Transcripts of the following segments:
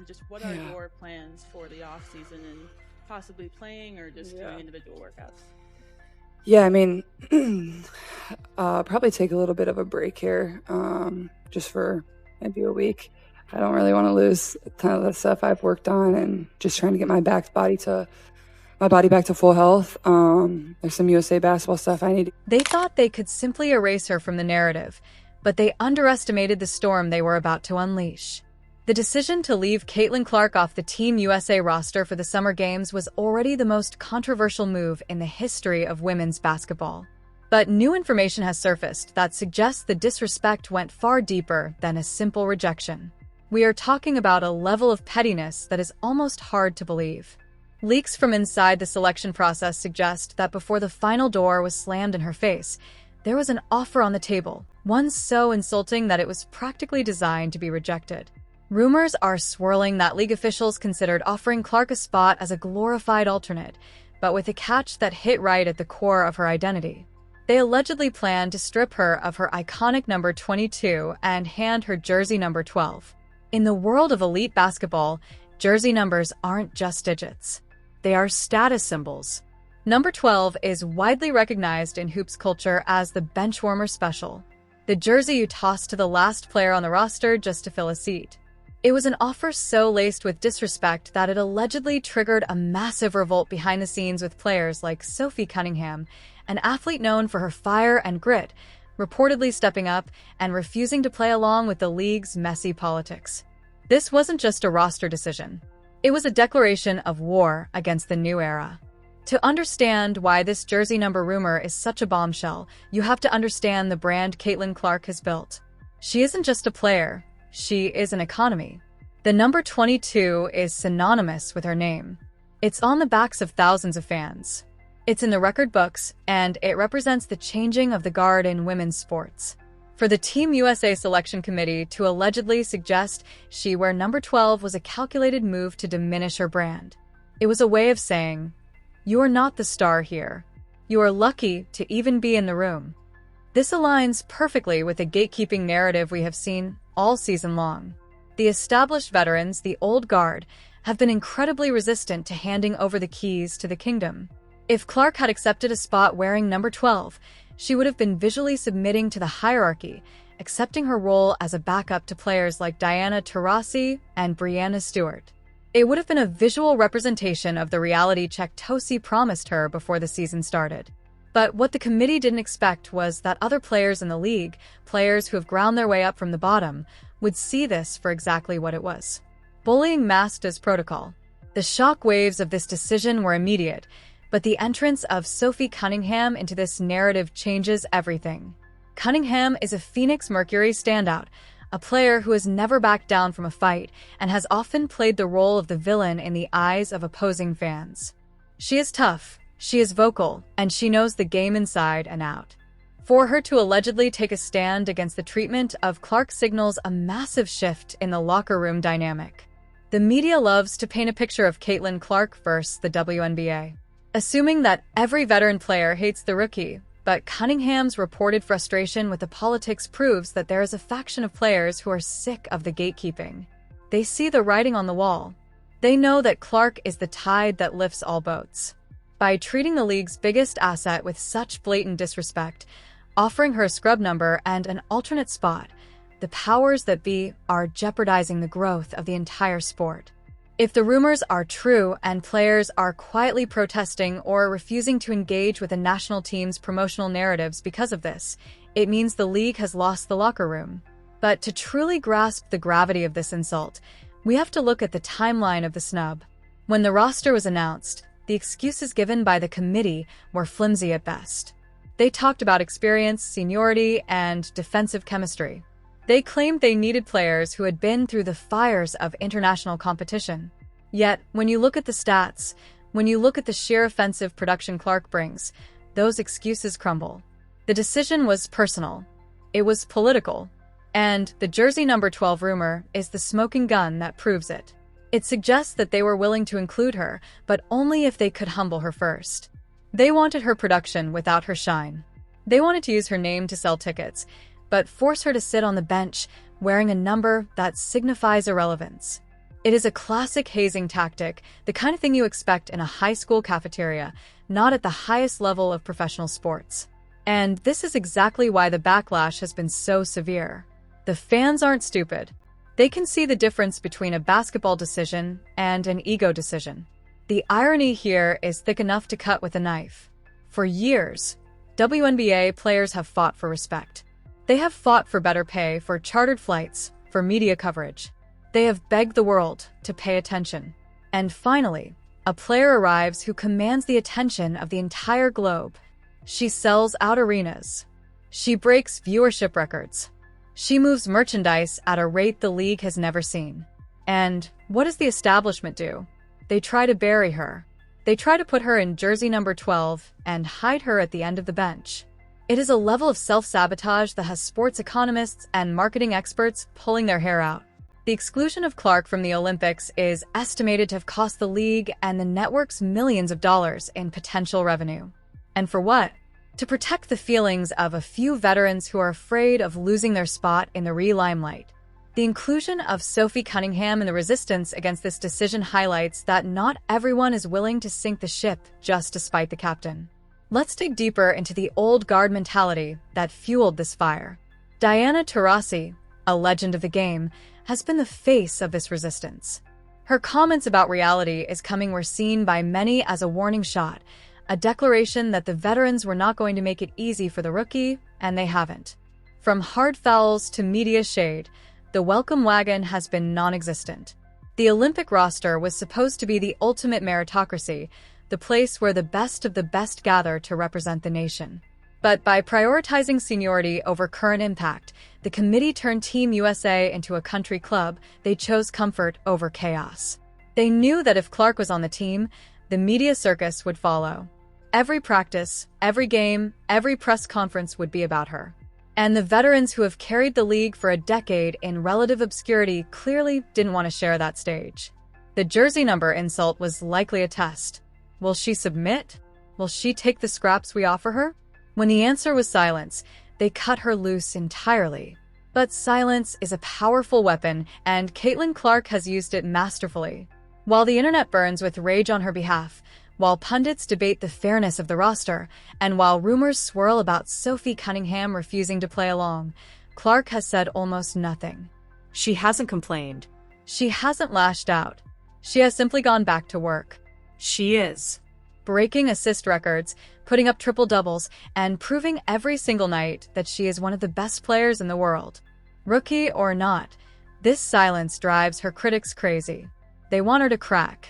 Just what are Yeah. your plans for the off season and possibly playing or just doing individual workouts? Yeah, I mean, probably take a little bit of a break here, just for maybe a week. I don't really want to lose a ton of the stuff I've worked on, and just trying to get my body back to full health. There's some USA basketball stuff I need. They thought they could simply erase her from the narrative, but they underestimated the storm they were about to unleash. The decision to leave Caitlin Clark off the Team USA roster for the Summer Games was already the most controversial move in the history of women's basketball. But new information has surfaced that suggests the disrespect went far deeper than a simple rejection. We are talking about a level of pettiness that is almost hard to believe. Leaks from inside the selection process suggest that before the final door was slammed in her face, there was an offer on the table, one so insulting that it was practically designed to be rejected. Rumors are swirling that league officials considered offering Clark a spot as a glorified alternate, but with a catch that hit right at the core of her identity. They allegedly planned to strip her of her iconic number 22 and hand her jersey number 12. In the world of elite basketball, jersey numbers aren't just digits. They are status symbols. Number 12 is widely recognized in hoops culture as the benchwarmer special, the jersey you toss to the last player on the roster just to fill a seat. It was an offer so laced with disrespect that it allegedly triggered a massive revolt behind the scenes with players like Sophie Cunningham, an athlete known for her fire and grit, reportedly stepping up and refusing to play along with the league's messy politics. This wasn't just a roster decision. It was a declaration of war against the new era. To understand why this jersey number rumor is such a bombshell, you have to understand the brand Caitlin Clark has built. She isn't just a player. She is an economy. The number 22 is synonymous with her name. It's on the backs of thousands of fans. It's in the record books, and it represents the changing of the guard in women's sports. For the Team USA selection committee to allegedly suggest she wear number 12 was a calculated move to diminish her brand. It was a way of saying, "You are not the star here. You are lucky to even be in the room." This aligns perfectly with the gatekeeping narrative we have seen all season long. The established veterans, the old guard, have been incredibly resistant to handing over the keys to the kingdom. If Clark had accepted a spot wearing number 12, she would have been visually submitting to the hierarchy, accepting her role as a backup to players like Diana Taurasi and Breanna Stewart. It would have been a visual representation of the reality check Tosi promised her before the season started. But what the committee didn't expect was that other players in the league, players who have ground their way up from the bottom, would see this for exactly what it was. Bullying masked as protocol. The shock waves of this decision were immediate, but the entrance of Sophie Cunningham into this narrative changes everything. Cunningham is a Phoenix Mercury standout, a player who has never backed down from a fight and has often played the role of the villain in the eyes of opposing fans. She is tough. She is vocal, and she knows the game inside and out. For her to allegedly take a stand against the treatment of Clark signals a massive shift in the locker room dynamic. The media loves to paint a picture of Caitlin Clark versus the WNBA, assuming that every veteran player hates the rookie, but Cunningham's reported frustration with the politics proves that there is a faction of players who are sick of the gatekeeping. They see the writing on the wall. They know that Clark is the tide that lifts all boats. By treating the league's biggest asset with such blatant disrespect, offering her a scrub number and an alternate spot, the powers that be are jeopardizing the growth of the entire sport. If the rumors are true and players are quietly protesting or refusing to engage with the national team's promotional narratives because of this, it means the league has lost the locker room. But to truly grasp the gravity of this insult, we have to look at the timeline of the snub. When the roster was announced, the excuses given by the committee were flimsy at best. They talked about experience, seniority, and defensive chemistry. They claimed they needed players who had been through the fires of international competition. Yet, when you look at the stats, when you look at the sheer offensive production Clark brings, those excuses crumble. The decision was personal. It was political. And the jersey number 12 rumor is the smoking gun that proves it. It suggests that they were willing to include her, but only if they could humble her first. They wanted her production without her shine. They wanted to use her name to sell tickets, but force her to sit on the bench wearing a number that signifies irrelevance. It is a classic hazing tactic, the kind of thing you expect in a high school cafeteria, not at the highest level of professional sports. And this is exactly why the backlash has been so severe. The fans aren't stupid. They can see the difference between a basketball decision and an ego decision. The irony here is thick enough to cut with a knife. For years, WNBA players have fought for respect. They have fought for better pay, for chartered flights, for media coverage. They have begged the world to pay attention. And finally, a player arrives who commands the attention of the entire globe. She sells out arenas. She breaks viewership records. She moves merchandise at a rate the league has never seen. And what does the establishment do? They try to bury her. They try to put her in jersey number 12 and hide her at the end of the bench. It is a level of self-sabotage that has sports economists and marketing experts pulling their hair out. The exclusion of Clark from the Olympics is estimated to have cost the league and the networks millions of dollars in potential revenue. And for what? To protect the feelings of a few veterans who are afraid of losing their spot in the limelight. The inclusion of Sophie Cunningham in the resistance against this decision highlights that not everyone is willing to sink the ship just to spite the captain. Let's dig deeper into the old guard mentality that fueled this fire. Diana Taurasi, a legend of the game, has been the face of this resistance. Her comments about reality is coming were seen by many as a warning shot, a declaration that the veterans were not going to make it easy for the rookie, and they haven't. From hard fouls to media shade, the welcome wagon has been non-existent. The Olympic roster was supposed to be the ultimate meritocracy, the place where the best of the best gather to represent the nation. But by prioritizing seniority over current impact, the committee turned Team USA into a country club. They chose comfort over chaos. They knew that if Clark was on the team, the media circus would follow. Every practice, every game, every press conference would be about her. And the veterans who have carried the league for a decade in relative obscurity clearly didn't want to share that stage. The jersey number insult was likely a test. Will she submit? Will she take the scraps we offer her? When the answer was silence, they cut her loose entirely. But silence is a powerful weapon, and Caitlin Clark has used it masterfully. While the internet burns with rage on her behalf, while pundits debate the fairness of the roster, and while rumors swirl about Sophie Cunningham refusing to play along, Clark has said almost nothing. She hasn't complained. She hasn't lashed out. She has simply gone back to work. She is. Breaking assist records, putting up triple-doubles, and proving every single night that she is one of the best players in the world. Rookie or not, this silence drives her critics crazy. They want her to crack.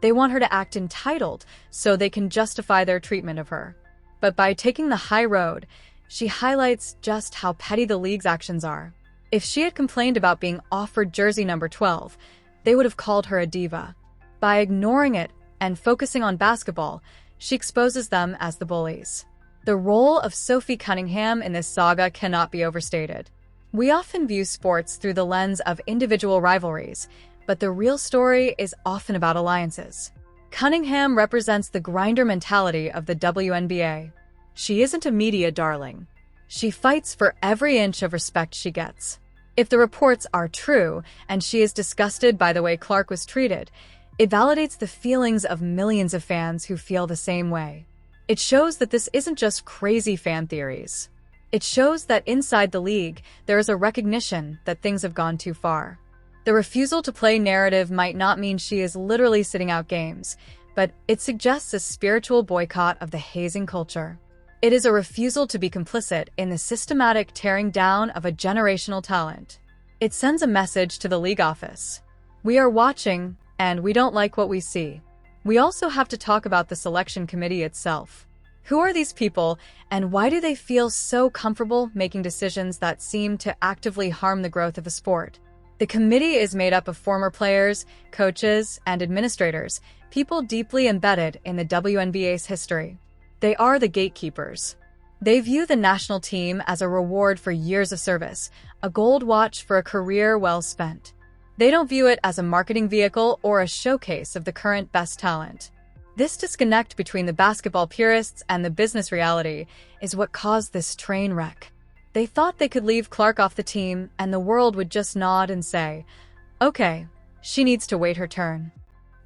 They want her to act entitled so they can justify their treatment of her. But by taking the high road, she highlights just how petty the league's actions are. If she had complained about being offered jersey number 12, they would have called her a diva. By ignoring it and focusing on basketball, she exposes them as the bullies. The role of Sophie Cunningham in this saga cannot be overstated. We often view sports through the lens of individual rivalries, but the real story is often about alliances. Cunningham represents the grinder mentality of the WNBA. She isn't a media darling. She fights for every inch of respect she gets. If the reports are true, and she is disgusted by the way Clark was treated, it validates the feelings of millions of fans who feel the same way. It shows that this isn't just crazy fan theories. It shows that inside the league, there is a recognition that things have gone too far. The refusal to play narrative might not mean she is literally sitting out games, but it suggests a spiritual boycott of the hazing culture. It is a refusal to be complicit in the systematic tearing down of a generational talent. It sends a message to the league office. We are watching, and we don't like what we see. We also have to talk about the selection committee itself. Who are these people, and why do they feel so comfortable making decisions that seem to actively harm the growth of a sport? The committee is made up of former players, coaches, and administrators, people deeply embedded in the WNBA's history. They are the gatekeepers. They view the national team as a reward for years of service, a gold watch for a career well spent. They don't view it as a marketing vehicle or a showcase of the current best talent. This disconnect between the basketball purists and the business reality is what caused this train wreck. They thought they could leave Clark off the team and the world would just nod and say, "Okay, She needs to wait her turn.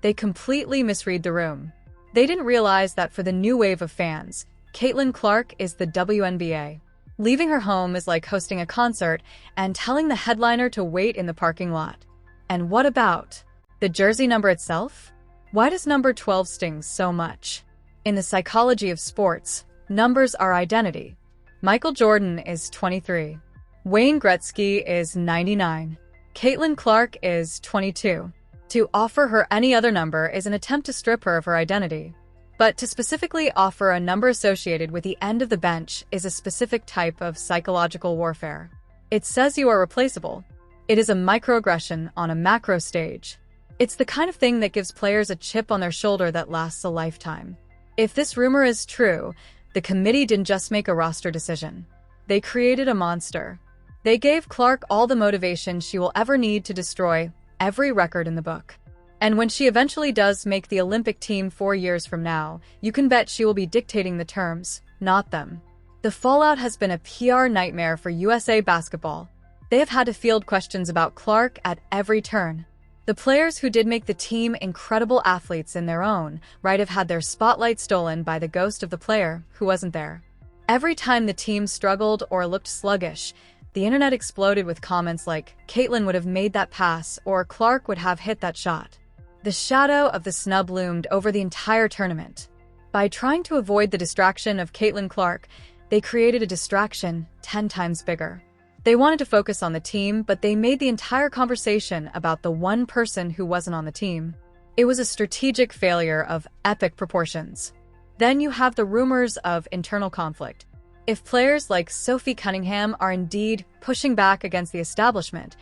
They completely misread the room. They didn't realize that for the new wave of fans, Caitlin Clark is the WNBA. Leaving her home is like hosting a concert and telling the headliner to wait in the parking lot. And what about the jersey number itself? Why does number 12 sting so much? In the psychology of sports, numbers are identity. Michael Jordan is 23. Wayne Gretzky is 99. Caitlin Clark is 22. To offer her any other number is an attempt to strip her of her identity. But to specifically offer a number associated with the end of the bench is a specific type of psychological warfare. It says you are replaceable. It is a microaggression on a macro stage. It's the kind of thing that gives players a chip on their shoulder that lasts a lifetime. If this rumor is true, the committee didn't just make a roster decision. They created a monster. They gave Clark all the motivation she will ever need to destroy every record in the book. And when she eventually does make the Olympic team 4 years from now, you can bet she will be dictating the terms, not them. The fallout has been a PR nightmare for USA basketball. They have had to field questions about Clark at every turn. The players who did make the team incredible athletes in their own right have had their spotlight stolen by the ghost of the player who wasn't there. Every time the team struggled or looked sluggish, the internet exploded with comments like, Caitlin would have made that pass or Clark would have hit that shot. The shadow of the snub loomed over the entire tournament. By trying to avoid the distraction of Caitlin Clark, they created a distraction 10 times bigger. They wanted to focus on the team, but they made the entire conversation about the one person who wasn't on the team. It was a strategic failure of epic proportions. Then you have the rumors of internal conflict. If players like Sophie Cunningham are indeed pushing back against the establishment,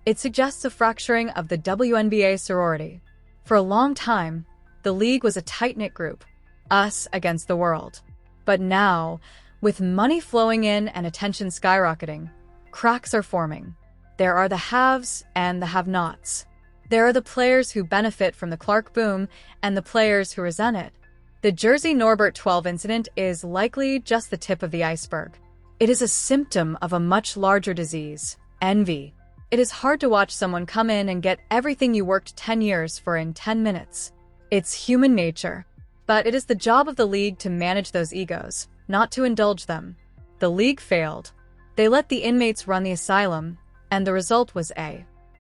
it suggests a fracturing of the WNBA sorority. For a long time, the league was a tight-knit group, us against the world. But now, with money flowing in and attention skyrocketing, cracks are forming. There are the haves and the have-nots. There are the players who benefit from the Clark boom and the players who resent it. The Jersey Norbert 12 incident is likely just the tip of the iceberg. It is a symptom of a much larger disease, envy. It is hard to watch someone come in and get everything you worked 10 years for in 10 minutes. It's human nature. But it is the job of the league to manage those egos, not to indulge them. The league failed. They let the inmates run the asylum, and the result was A.